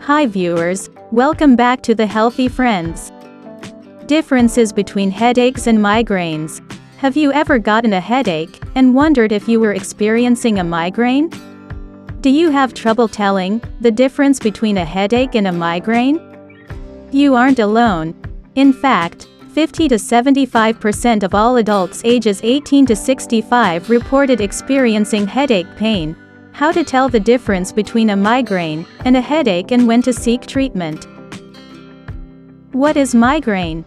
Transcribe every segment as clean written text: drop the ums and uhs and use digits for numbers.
Hi viewers, welcome back to the Healthy Friends. Differences between headaches and migraines. Have you ever gotten a headache and wondered if you were experiencing a migraine? Do you have trouble telling the difference between a headache and a migraine? You aren't alone. In fact, 50 to 75% of all adults ages 18 to 65 reported experiencing headache pain. How to tell the difference between a migraine and a headache and when to seek treatment. What is migraine?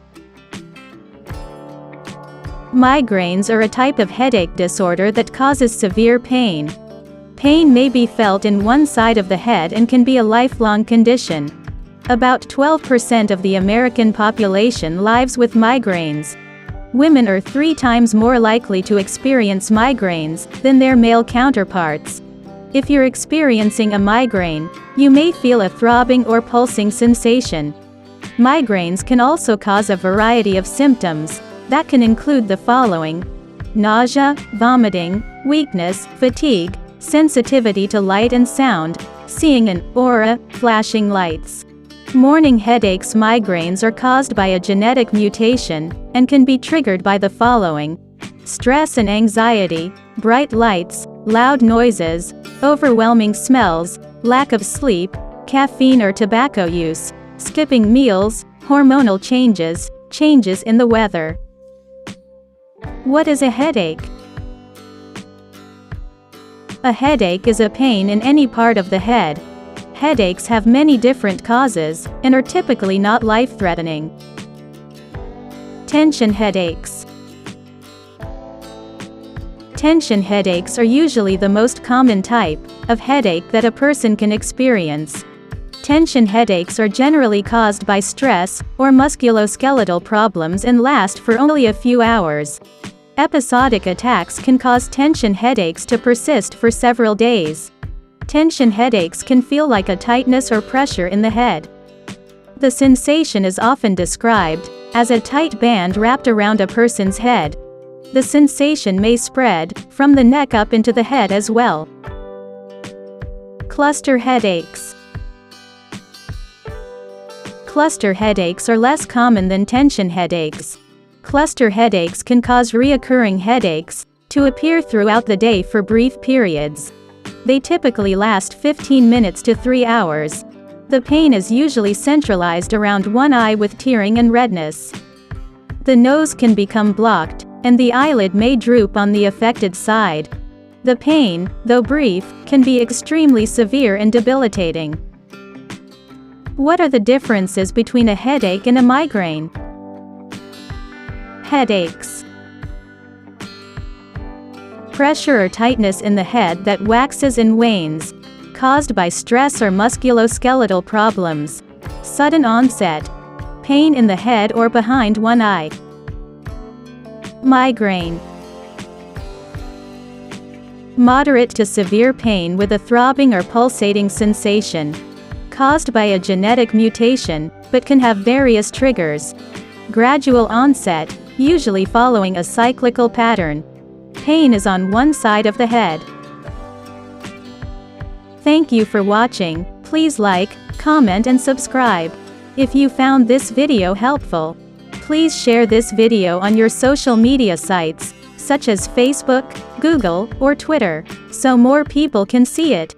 Migraines are a type of headache disorder that causes severe pain. Pain may be felt in one side of the head and can be a lifelong condition. About 12% of the American population lives with migraines. Women are 3 times more likely to experience migraines than their male counterparts. If you're experiencing a migraine, you may feel a throbbing or pulsing sensation. Migraines can also cause a variety of symptoms that can include the following: nausea, vomiting, weakness, fatigue, sensitivity to light and sound, seeing an aura, flashing lights. Morning headaches. Migraines are caused by a genetic mutation and can be triggered by the following: stress and anxiety, bright lights, loud noises, overwhelming smells, lack of sleep, caffeine or tobacco use, skipping meals, hormonal changes, changes in the weather. What is a headache? A headache is a pain in any part of the head. Headaches have many different causes and are typically not life-threatening. Tension headaches. Tension headaches are usually the most common type of headache that a person can experience. Tension headaches are generally caused by stress or musculoskeletal problems and last for only a few hours. Episodic attacks can cause tension headaches to persist for several days. Tension headaches can feel like a tightness or pressure in the head. The sensation is often described as a tight band wrapped around a person's head. The sensation may spread from the neck up into the head as well. Cluster headaches. Cluster headaches are less common than tension headaches. Cluster headaches can cause recurring headaches to appear throughout the day for brief periods. They typically last 15 minutes to 3 hours. The pain is usually centralized around one eye with tearing and redness. The nose can become blocked, and the eyelid may droop on the affected side. The pain, though brief, can be extremely severe and debilitating. What are the differences between a headache and a migraine? Headaches. Pressure or tightness in the head that waxes and wanes, caused by stress or musculoskeletal problems. Sudden onset. Pain in the head or behind one eye. Migraine. Moderate to severe pain with a throbbing or pulsating sensation. Caused by a genetic mutation, but can have various triggers. Gradual onset, usually following a cyclical pattern. Pain is on one side of the head. Thank you for watching. Please like, comment and subscribe. If you found this video helpful, please share this video on your social media sites, such as Facebook, Google, or Twitter, so more people can see it.